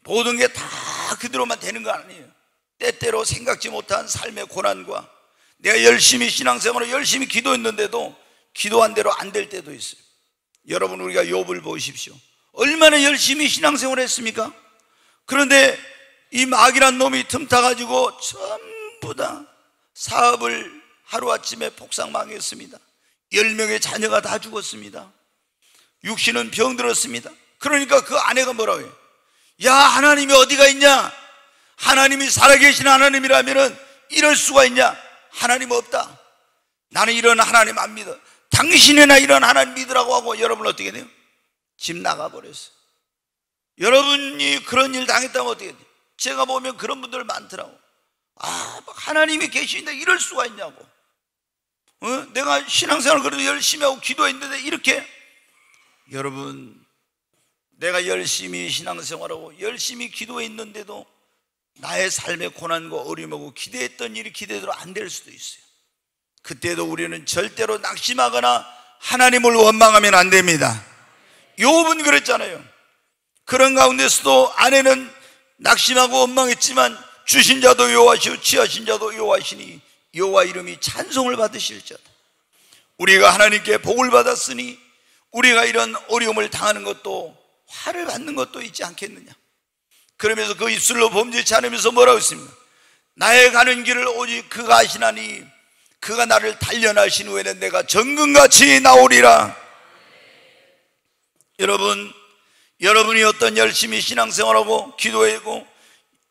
모든 게 다 그대로만 되는 거 아니에요. 때때로 생각지 못한 삶의 고난과 내가 열심히 신앙생활을 열심히 기도했는데도 기도한 대로 안 될 때도 있어요. 여러분, 우리가 욥을 보십시오. 얼마나 열심히 신앙생활을 했습니까? 그런데 이 마귀란 놈이 틈타가지고 전부 다 사업을 하루아침에 폭삭망했습니다. 10명의 자녀가 다 죽었습니다. 육신은 병들었습니다. 그러니까 그 아내가 뭐라고 해요? 야, 하나님이 어디가 있냐? 하나님이 살아계신 하나님이라면 이럴 수가 있냐? 하나님 없다. 나는 이런 하나님 안 믿어. 당신이나 이런 하나님 믿으라고 하고 여러분 어떻게 돼요? 집 나가버렸어요. 여러분이 그런 일 당했다면 어떻게 돼요? 제가 보면 그런 분들 많더라고. 하나님이 계시는데 이럴 수가 있냐고. 내가 신앙생활을 그래도 열심히 하고 기도했는데 이렇게. 여러분, 내가 열심히 신앙생활하고 열심히 기도했는데도 나의 삶의 고난과 어려움하고 기대했던 일이 기대대로 안 될 수도 있어요. 그때도 우리는 절대로 낙심하거나 하나님을 원망하면 안 됩니다. 욥은 그랬잖아요. 그런 가운데서도 아내는 낙심하고 원망했지만 주신 자도 여호와시오 취하신 자도 여호와시니 여호와 이름이 찬송을 받으실지어다. 우리가 하나님께 복을 받았으니 우리가 이런 어려움을 당하는 것도 화를 받는 것도 있지 않겠느냐. 그러면서 그 입술로 범죄치 않으면서 뭐라고 했습니까? 나의 가는 길을 오직 그가 아시나니 그가 나를 단련하신 후에는 내가 정금같이 나오리라. 여러분, 여러분이 어떤 열심히 신앙생활하고 기도하고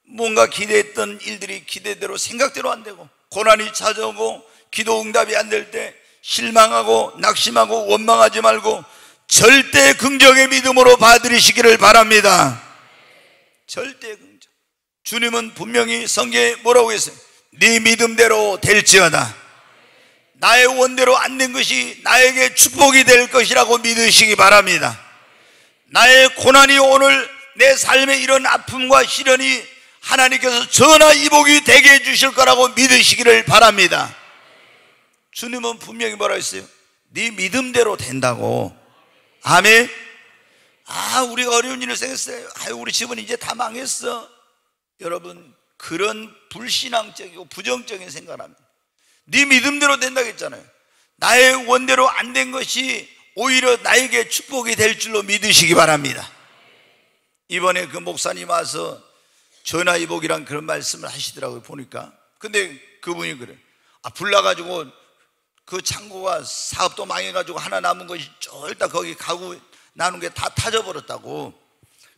뭔가 기대했던 일들이 기대대로 생각대로 안 되고 고난이 찾아오고 기도 응답이 안 될 때 실망하고 낙심하고 원망하지 말고 절대 긍정의 믿음으로 받아들이시기를 바랍니다. 절대 긍정. 주님은 분명히 성경에 뭐라고 했어요? 네 믿음대로 될지어다. 나의 원대로 안 된 것이 나에게 축복이 될 것이라고 믿으시기 바랍니다. 나의 고난이 오늘 내 삶에 이런 아픔과 시련이 하나님께서 전화위복이 되게 해주실 거라고 믿으시기를 바랍니다. 주님은 분명히 뭐라 했어요? 네 믿음대로 된다고. 아멘. 우리가 어려운 일을 생겼어요. 우리 집은 이제 다 망했어. 여러분, 그런 불신앙적이고 부정적인 생각을 합니다. 네 믿음대로 된다고 했잖아요. 나의 원대로 안 된 것이 오히려 나에게 축복이 될 줄로 믿으시기 바랍니다. 이번에 그 목사님 와서 전화위복이란 그런 말씀을 하시더라고요. 보니까. 근데 그분이 그래. 불 나가지고 그 창고가 사업도 망해가지고 하나 남은 것이 쫄딱 거기 가구 나눈 게 다 타져버렸다고.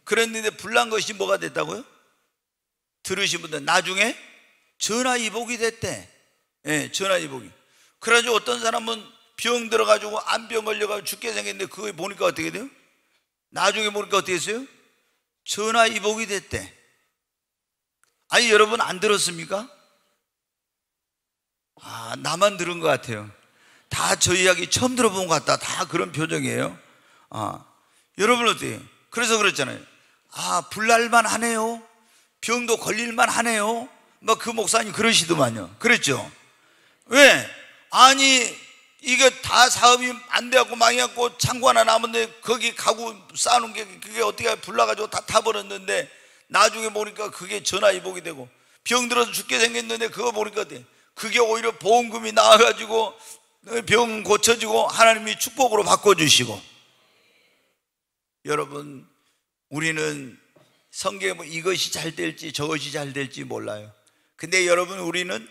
그랬는데 불난 것이 뭐가 됐다고요? 들으신 분들 나중에 전화위복이 됐대. 예, 전화위복이. 그래가지고 어떤 사람은 병 들어가지고 암병 걸려가지고 죽게 생겼는데 그거 보니까 어떻게 돼요? 나중에 보니까 어떻게 했어요? 전화위복이 됐대. 아니, 여러분 안 들었습니까? 나만 들은 것 같아요. 다 저 이야기 처음 들어본 것 같다. 다 그런 표정이에요. 여러분 어때요? 그래서 그랬잖아요. 불날만 하네요. 병도 걸릴만 하네요. 막 그 목사님 그러시더만요. 그랬죠? 왜? 아니, 이게 다 사업이 안 돼갖고 망해갖고 창고 하나 남았는데 거기 가구 쌓아놓은 게 그게 어떻게 불나가지고 다 타버렸는데 나중에 보니까 그게 전화위복이 되고 병 들어서 죽게 생겼는데 그거 보니까 어때? 그게 오히려 보험금이 나와가지고 병 고쳐지고 하나님이 축복으로 바꿔주시고. 여러분, 우리는 성경에 뭐 이것이 잘 될지 저것이 잘 될지 몰라요. 근데 여러분, 우리는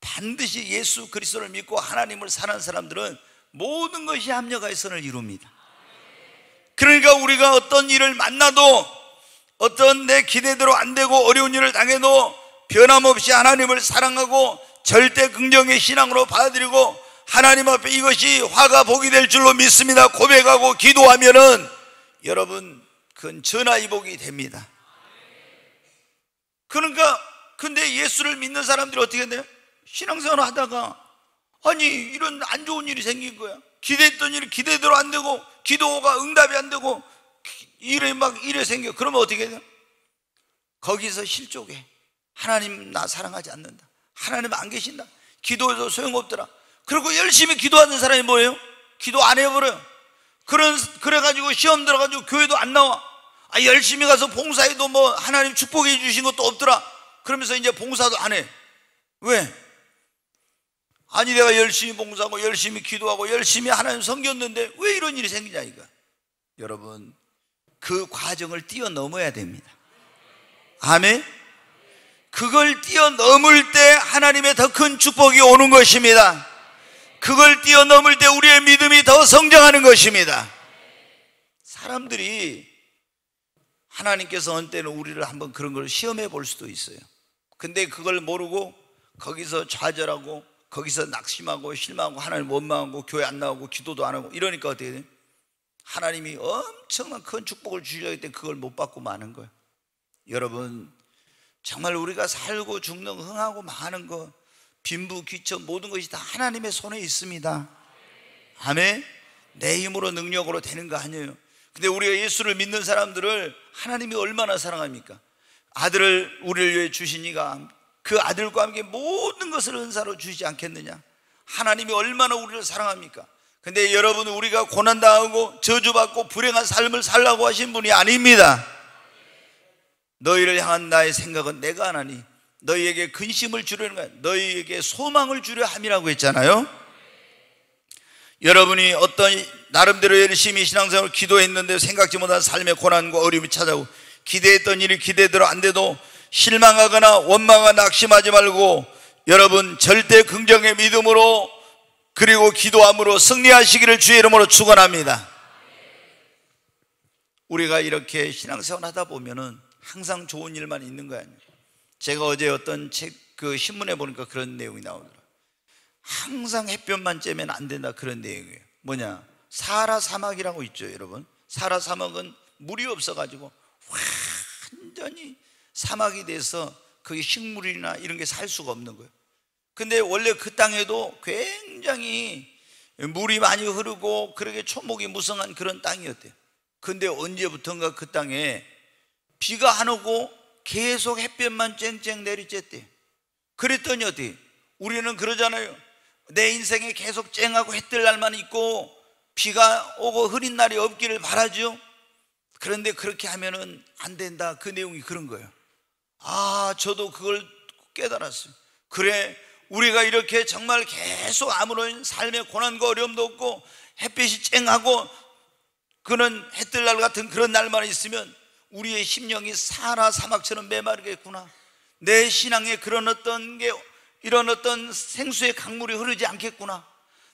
반드시 예수 그리스도를 믿고 하나님을 사는 사람들은 모든 것이 합력하여 선을 이룹니다. 그러니까 우리가 어떤 일을 만나도 어떤 내 기대대로 안 되고 어려운 일을 당해도 변함없이 하나님을 사랑하고 절대 긍정의 신앙으로 받아들이고 하나님 앞에 이것이 화가 복이 될 줄로 믿습니다 고백하고 기도하면은 여러분, 그건 전화위복이 됩니다. 그러니까 근데 예수를 믿는 사람들이 어떻게 돼요? 신앙생활을 하다가 이런 안 좋은 일이 생긴 거야. 기대했던 일이 기대대로 안 되고 기도가 응답이 안 되고 이래 생겨. 그러면 어떻게 돼요? 거기서 실족해. 하나님 나 사랑하지 않는다, 하나님 안 계신다, 기도해도 소용없더라. 그리고 열심히 기도하는 사람이 뭐예요? 기도 안 해버려요. 그래가지고 시험 들어가지고 교회도 안 나와. 열심히 가서 봉사해도 뭐 하나님 축복해 주신 것도 없더라. 그러면서 이제 봉사도 안 해. 왜? 아니 내가 열심히 봉사하고 열심히 기도하고 열심히 하나님 섬겼는데 왜 이런 일이 생기냐 이거. 여러분, 그 과정을 뛰어넘어야 됩니다. 아멘. 그걸 뛰어넘을 때 하나님의 더 큰 축복이 오는 것입니다. 그걸 뛰어넘을 때 우리의 믿음이 더 성장하는 것입니다. 사람들이 하나님께서 어느 때는 우리를 한번 그런 걸 시험해 볼 수도 있어요. 근데 그걸 모르고 거기서 좌절하고 거기서 낙심하고 실망하고 하나님 원망하고 교회 안 나오고 기도도 안 하고 이러니까 어떻게 돼요? 하나님이 엄청난 큰 축복을 주셔야 할 때 그걸 못 받고 마는 거예요. 여러분, 정말 우리가 살고 죽는 흥하고 많은 거, 빈부 귀천 모든 것이 다 하나님의 손에 있습니다. 아멘. 내 힘으로 능력으로 되는 거 아니에요. 근데 우리가 예수를 믿는 사람들을 하나님이 얼마나 사랑합니까? 아들을 우리를 위해 주시니가 그 아들과 함께 모든 것을 은사로 주시지 않겠느냐. 하나님이 얼마나 우리를 사랑합니까? 근데 여러분, 우리가 고난당하고 저주받고 불행한 삶을 살라고 하신 분이 아닙니다. 너희를 향한 나의 생각은 내가 안 하니 너희에게 근심을 주려는 거야. 너희에게 소망을 주려 함이라고 했잖아요. 여러분이 어떤 나름대로 열심히 신앙생활을 기도했는데 생각지 못한 삶의 고난과 어려움이 찾아오고 기대했던 일이 기대대로 안 돼도 실망하거나 원망하거나 낙심하지 말고 여러분 절대 긍정의 믿음으로 그리고 기도함으로 승리하시기를 주의 이름으로 축원합니다. 우리가 이렇게 신앙생활 하다 보면은 항상 좋은 일만 있는 거 아니에요. 제가 어제 어떤 책 신문에 보니까 그런 내용이 나오더라고요. 항상 햇볕만 쬐면 안 된다, 그런 내용이에요. 뭐냐, 사하라 사막이라고 있죠, 여러분. 사하라 사막은 물이 없어가지고 완전히 사막이 돼서 거기 식물이나 이런 게 살 수가 없는 거예요. 근데 원래 그 땅에도 굉장히 물이 많이 흐르고 그렇게 초목이 무성한 그런 땅이었대요. 근데 언제부턴가 그 땅에 비가 안 오고 계속 햇볕만 쨍쨍 내리쬐대요. 그랬더니 어떻게, 우리는 그러잖아요. 내 인생에 계속 쨍하고 해 뜰 날만 있고 비가 오고 흐린 날이 없기를 바라죠. 그런데 그렇게 하면은 안 된다, 그 내용이 그런 거예요. 저도 그걸 깨달았어요. 그래, 우리가 이렇게 정말 계속 아무런 삶의 고난과 어려움도 없고 햇빛이 쨍하고 그런 해 뜰 날 같은 그런 날만 있으면 우리의 심령이 사하라 사막처럼 메마르겠구나. 내 신앙에 그런 이런 어떤 생수의 강물이 흐르지 않겠구나.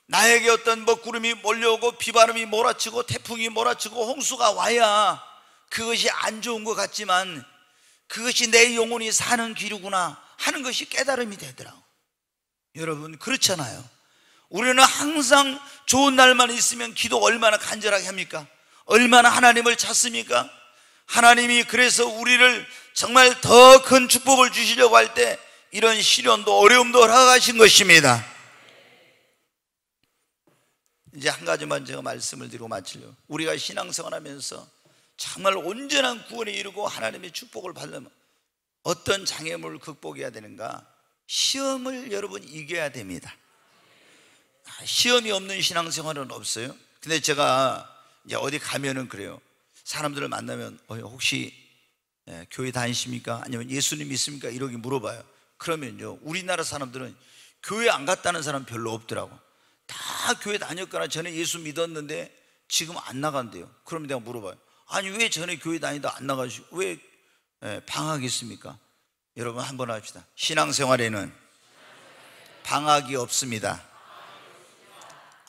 나에게 어떤 먹구름이 몰려오고 비바람이 몰아치고 태풍이 몰아치고 홍수가 와야 그것이 안 좋은 것 같지만 그것이 내 영혼이 사는 길이구나 하는 것이 깨달음이 되더라고. 여러분, 그렇잖아요. 우리는 항상 좋은 날만 있으면 기도 얼마나 간절하게 합니까? 얼마나 하나님을 찾습니까? 하나님이 그래서 우리를 정말 더 큰 축복을 주시려고 할 때 이런 시련도 어려움도 허락하신 것입니다. 이제 한 가지만 제가 말씀을 드리고 마치려고. 우리가 신앙생활하면서 정말 온전한 구원에 이르고 하나님의 축복을 받으려면 어떤 장애물을 극복해야 되는가? 시험을 여러분 이겨야 됩니다. 시험이 없는 신앙생활은 없어요. 근데 제가 이제 어디 가면은 그래요. 사람들을 만나면 혹시 교회 다니십니까? 아니면 예수님 믿습니까? 이렇게 물어봐요. 그러면요, 우리나라 사람들은 교회 안 갔다는 사람 별로 없더라고. 다 교회 다녔거나 전에 예수 믿었는데 지금 안 나간대요. 그러면 내가 물어봐요. 아니, 왜 전에 교회 다니다 안 나가시고 왜 방학했습니까? 여러분, 한번 합시다. 신앙생활에는 방학이 없습니다.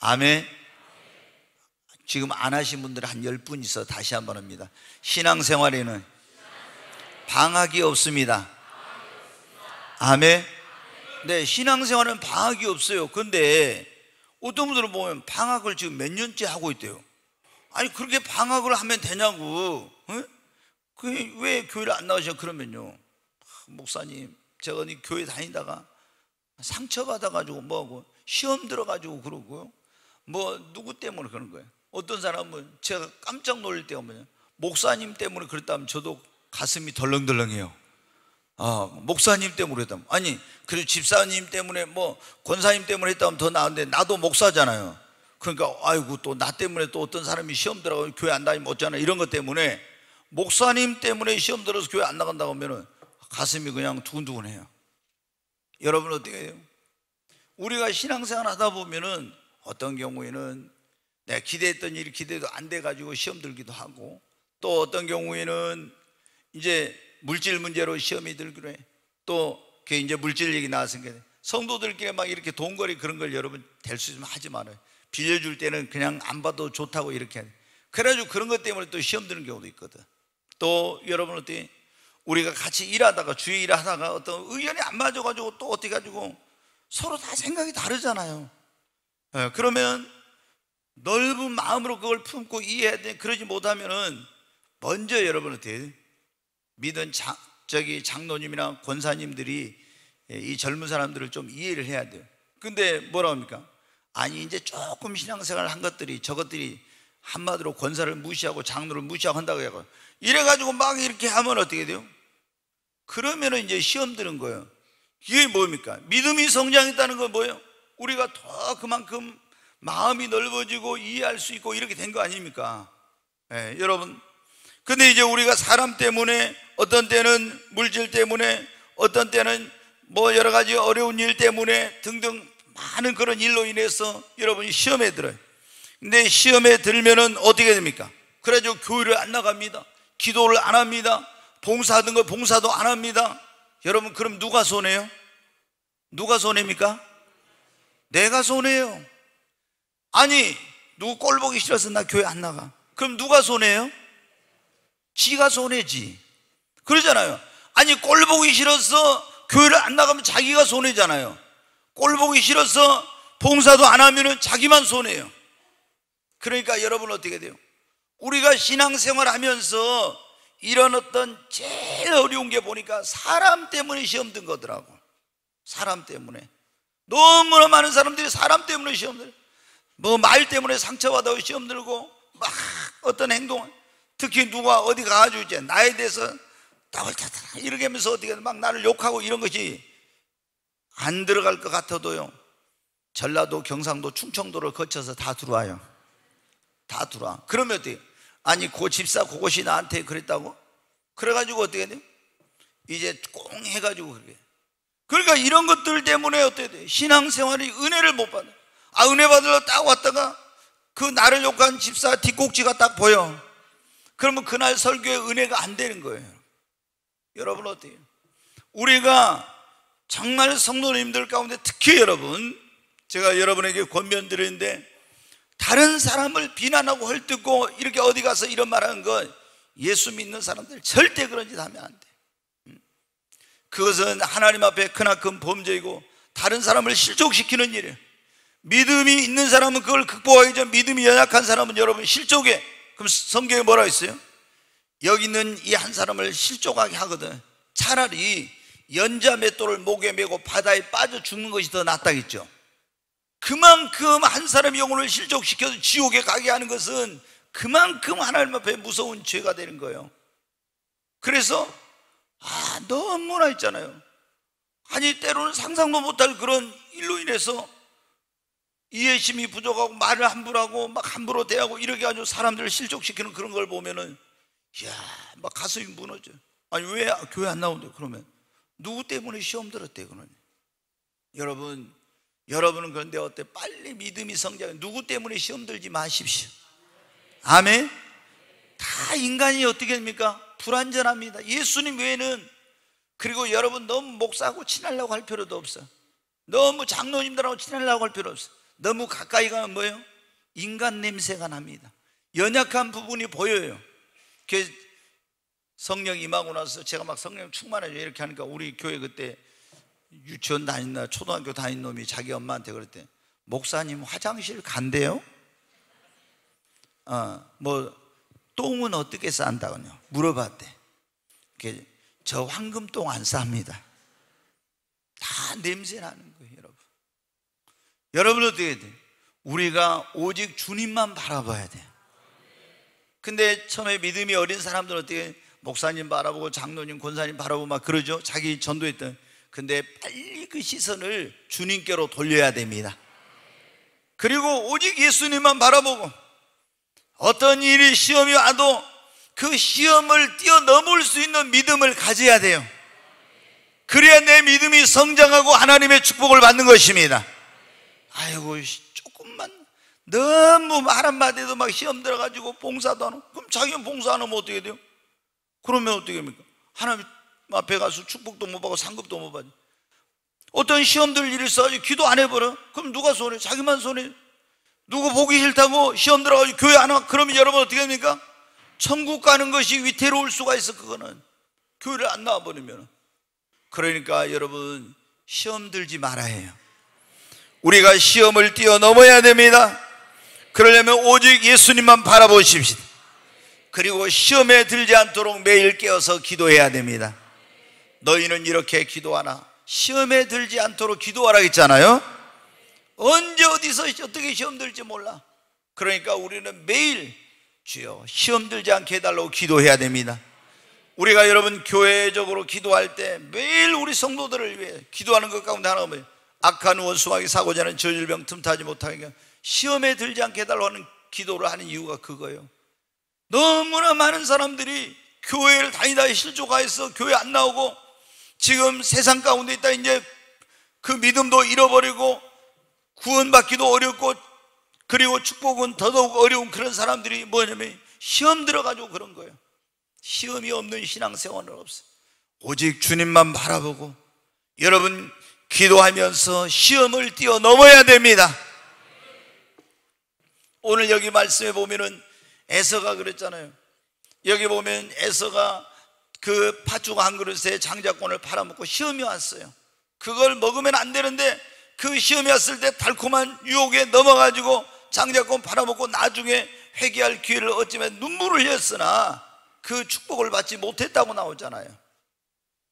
아멘. 지금 안 하신 분들 한 10분 있어. 다시 한번 합니다. 신앙생활에는 방학이 없습니다. 아멘. 네, 신앙생활은 방학이 없어요. 근데 어떤 분들은 보면 방학을 지금 몇 년째 하고 있대요. 아니, 그렇게 방학을 하면 되냐고. 왜 교회를 안 나오셔? 그러면요, 목사님, 제가 어디 교회 다니다가 상처받아가지고 뭐하고 시험 들어가지고 그러고요, 뭐 누구 때문에 그런 거예요? 어떤 사람은 제가 깜짝 놀랄 때가 뭐냐, 목사님 때문에 그랬다면 저도 가슴이 덜렁덜렁해요. 목사님 때문에 했다면, 아니 그리고 집사님 때문에 뭐 권사님 때문에 했다면 더 나은데 나도 목사잖아요. 그러니까 아이고 또 나 때문에 또 어떤 사람이 시험 들어가고 교회 안 다니면 어쩌나 이런 것 때문에, 목사님 때문에 시험 들어서 교회 안 나간다고 하면은 가슴이 그냥 두근두근해요. 여러분 어떻게 해요? 우리가 신앙생활 하다 보면은 어떤 경우에는 내가 기대했던 일이 기대도 안 돼가지고 시험 들기도 하고, 또 어떤 경우에는 이제 물질 문제로 시험이 들기로 해. 또 그게 이제 물질 얘기 나왔으니까 성도들끼리 막 이렇게 돈거리 그런 걸 여러분 될 수 있으면 하지 말아요. 빌려줄 때는 그냥 안 봐도 좋다고 이렇게 해. 그래가지고 그런 것 때문에 또 시험 드는 경우도 있거든. 또 여러분 어떻게, 우리가 같이 일하다가 주의 일하다가 어떤 의견이 안 맞아가지고 또 어떻게 가지고 서로 다 생각이 다르잖아요. 그러면 넓은 마음으로 그걸 품고 이해해야 돼. 그러지 못하면은 먼저 여러분 어떻게 믿은 장로님이나 권사님들이 이 젊은 사람들을 좀 이해를 해야 돼요. 근데 뭐라고 합니까? 아니 이제 조금 신앙생활을 한 것들이, 저것들이 한마디로 권사를 무시하고 장로를 무시하고 한다고 해요. 이래가지고 막 이렇게 하면 어떻게 돼요? 그러면은 이제 시험 드는 거예요. 이게 뭡니까? 믿음이 성장했다는 건 뭐예요? 우리가 더 그만큼 마음이 넓어지고 이해할 수 있고 이렇게 된 거 아닙니까? 여러분, 근데 이제 우리가 사람 때문에, 어떤 때는 물질 때문에, 어떤 때는 뭐 여러 가지 어려운 일 때문에 등등 많은 그런 일로 인해서 여러분이 시험에 들어요. 근데 시험에 들면은 어떻게 됩니까? 그래가지고 교회를 안 나갑니다. 기도를 안 합니다. 봉사하던 거 봉사도 안 합니다. 여러분, 그럼 누가 손해요? 누가 손해입니까? 내가 손해요. 아니 누구 꼴 보기 싫어서 나 교회 안 나가. 그럼 누가 손해요? 지가 손해지. 그러잖아요. 아니 꼴 보기 싫어서 교회를 안 나가면 자기가 손해잖아요. 꼴 보기 싫어서 봉사도 안 하면은 자기만 손해요. 그러니까 여러분 어떻게 돼요? 우리가 신앙생활 하면서 이런 어떤 제일 어려운 게 보니까 사람 때문에 시험 든 거더라고. 사람 때문에. 너무나 많은 사람들이 사람 때문에 시험 들어요. 뭐 말 때문에 상처받아서 시험 들고, 막 어떤 행동, 특히 누가 어디 가가지고 이제 나에 대해서 따글따글 이렇게 하면서 어떻게 막 나를 욕하고 이런 것이 안 들어갈 것 같아도요, 전라도, 경상도, 충청도를 거쳐서 다 들어와요. 다 들어와. 그러면 어떻게, 아니 고 집사 그것이 나한테 그랬다고? 그래가지고 어떻게 돼요? 이제 꽁 해가지고 그렇게. 그러니까 이런 것들 때문에 어떻게 돼? 신앙생활이 은혜를 못 받아. 은혜 받으러 딱 왔다가 그 나를 욕한 집사 뒷꼭지가 딱 보여. 그러면 그날 설교에 은혜가 안 되는 거예요. 여러분 어때요? 우리가 정말 성도님들 가운데 특히 여러분, 제가 여러분에게 권면드리는데, 다른 사람을 비난하고 헐뜯고 이렇게 어디 가서 이런 말하는 거, 예수 믿는 사람들 절대 그런 짓 하면 안 돼. 그것은 하나님 앞에 크나큰 범죄이고 다른 사람을 실족시키는 일이에요. 믿음이 있는 사람은 그걸 극복하기 전, 믿음이 연약한 사람은 여러분 실족해. 그럼 성경에 뭐라고 했어요? 여기 있는 이 한 사람을 실족하게 하거든. 차라리 연자 맷돌을 목에 메고 바다에 빠져 죽는 것이 더 낫다겠죠. 그만큼 한 사람의 영혼을 실족시켜서 지옥에 가게 하는 것은 그만큼 하나님 앞에 무서운 죄가 되는 거예요. 그래서 너무나 있잖아요. 아니 때로는 상상도 못할 그런 일로 인해서 이해심이 부족하고 말을 함부로 하고 막 함부로 대하고 이렇게 가지고 사람들을 실족시키는 그런 걸 보면은, 이야, 막 가슴이 무너져. 아니 왜 교회 안 나온대? 그러면 누구 때문에 시험 들었대? 그러니 여러분은 그런데 어때? 빨리 믿음이 성장해. 누구 때문에 시험 들지 마십시오. 아멘. 다 인간이 어떻게 됩니까? 불완전합니다. 예수님 외에는. 그리고 여러분 너무 목사하고 친하려고 할 필요도 없어. 너무 장로님들하고 친하려고 할 필요 없어. 너무 가까이 가면 뭐예요? 인간 냄새가 납니다. 연약한 부분이 보여요. 성령 임하고 나서 제가 막 성령 충만해져 이렇게 하니까, 우리 교회 그때 유치원 다닌다 초등학교 다닌 놈이 자기 엄마한테 그랬대. 목사님 화장실 간대요? 뭐 똥은 어떻게 싼다고요? 물어봤대. 저 황금똥 안 쌉니다. 다 냄새 나는 거예요. 여러분 어떻게 해야 돼? 우리가 오직 주님만 바라봐야 돼요. 근데 처음에 믿음이 어린 사람들은 어떻게 목사님 바라보고 장로님, 권사님 바라보고 막 그러죠. 자기 전도했던. 근데 빨리 그 시선을 주님께로 돌려야 됩니다. 그리고 오직 예수님만 바라보고 어떤 일이 시험이 와도 그 시험을 뛰어넘을 수 있는 믿음을 가져야 돼요. 그래야 내 믿음이 성장하고 하나님의 축복을 받는 것입니다. 아이고 조금만 너무 말 한마디도 막 시험 들어가지고 봉사도 안 하고, 그럼 자기는 봉사 안 하면 어떻게 돼요? 그러면 어떻게 합니까? 하나님 앞에 가서 축복도 못 받고 상급도 못 받지. 어떤 시험들 일이 있어가지고 기도 안 해버려? 그럼 누가 손해? 자기만 손해. 누구 보기 싫다고 시험 들어가지고 교회 안 와? 그러면 여러분 어떻게 합니까? 천국 가는 것이 위태로울 수가 있어. 그거는 교회를 안 나와버리면. 그러니까 여러분 시험 들지 말아야 해요. 우리가 시험을 뛰어넘어야 됩니다. 그러려면 오직 예수님만 바라보십시오. 그리고 시험에 들지 않도록 매일 깨어서 기도해야 됩니다. 너희는 이렇게 기도하나 시험에 들지 않도록 기도하라 했잖아요. 언제 어디서 어떻게 시험 들지 몰라. 그러니까 우리는 매일 주여 시험 들지 않게 해달라고 기도해야 됩니다. 우리가 여러분 교회적으로 기도할 때 매일 우리 성도들을 위해 기도하는 것 가운데 하나가 뭐예요? 악한 원수마귀 사고자는 저질병 틈타지 못하게 시험에 들지 않게 해달라고 하는 기도를 하는 이유가 그거예요. 너무나 많은 사람들이 교회를 다니다 실족하여서 교회 안 나오고 지금 세상 가운데 있다 이제 그 믿음도 잃어버리고 구원받기도 어렵고 그리고 축복은 더더욱 어려운 그런 사람들이 뭐냐면 시험 들어가지고 그런 거예요. 시험이 없는 신앙생활은 없어요. 오직 주님만 바라보고 여러분 기도하면서 시험을 뛰어넘어야 됩니다. 오늘 여기 말씀에 보면은 에서가 그랬잖아요. 여기 보면 에서가 그 팥죽 한 그릇에 장자권을 팔아먹고 시험이 왔어요. 그걸 먹으면 안 되는데 그 시험이 왔을 때 달콤한 유혹에 넘어가지고 장자권 팔아먹고 나중에 회개할 기회를 얻지만 눈물을 흘렸으나 그 축복을 받지 못했다고 나오잖아요.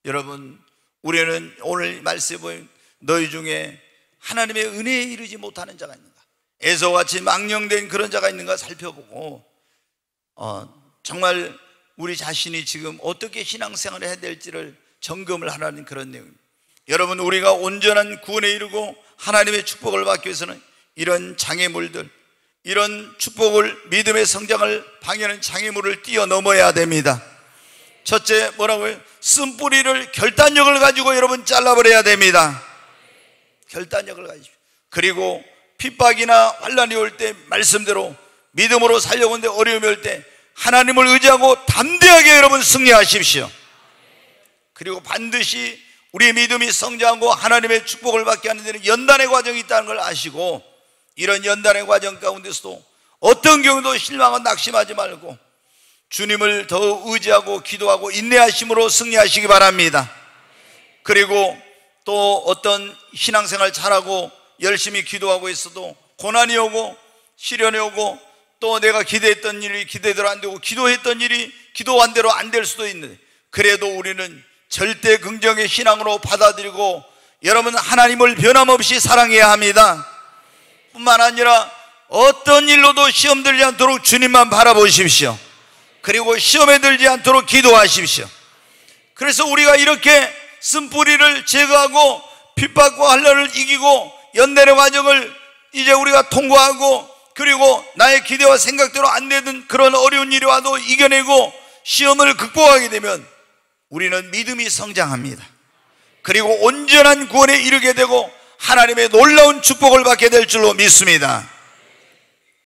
여러분 우리는 오늘 말씀에 보면 너희 중에 하나님의 은혜에 이르지 못하는 자가 있는가, 에서같이 망령된 그런 자가 있는가 살펴보고 정말 우리 자신이 지금 어떻게 신앙생활을 해야 될지를 점검을 하라는 그런 내용입니다. 여러분 우리가 온전한 구원에 이르고 하나님의 축복을 받기 위해서는 이런 장애물들, 이런 축복을 믿음의 성장을 방해하는 장애물을 뛰어넘어야 됩니다. 첫째 뭐라고요? 쓴뿌리를 결단력을 가지고 여러분 잘라버려야 됩니다. 결단력을 가지고. 그리고 핍박이나 환난이 올 때 말씀대로 믿음으로 살려고 하는데 어려움이 올 때 하나님을 의지하고 담대하게 여러분 승리하십시오. 그리고 반드시 우리의 믿음이 성장하고 하나님의 축복을 받게 하는 데는 연단의 과정이 있다는 걸 아시고 이런 연단의 과정 가운데서도 어떤 경우도 실망과 낙심하지 말고 주님을 더 의지하고 기도하고 인내하심으로 승리하시기 바랍니다. 그리고 또 어떤 신앙생활 잘하고 열심히 기도하고 있어도 고난이 오고 시련이 오고 또 내가 기대했던 일이 기대대로 안 되고 기도했던 일이 기도한 대로 안 될 수도 있는데 그래도 우리는 절대 긍정의 신앙으로 받아들이고 여러분 하나님을 변함없이 사랑해야 합니다. 뿐만 아니라 어떤 일로도 시험 들지 않도록 주님만 바라보십시오. 그리고 시험에 들지 않도록 기도하십시오. 그래서 우리가 이렇게 쓴뿌리를 제거하고 핍박과 환난을 이기고 연단의 과정을 이제 우리가 통과하고 그리고 나의 기대와 생각대로 안 되는 그런 어려운 일이 와도 이겨내고 시험을 극복하게 되면 우리는 믿음이 성장합니다. 그리고 온전한 구원에 이르게 되고 하나님의 놀라운 축복을 받게 될 줄로 믿습니다.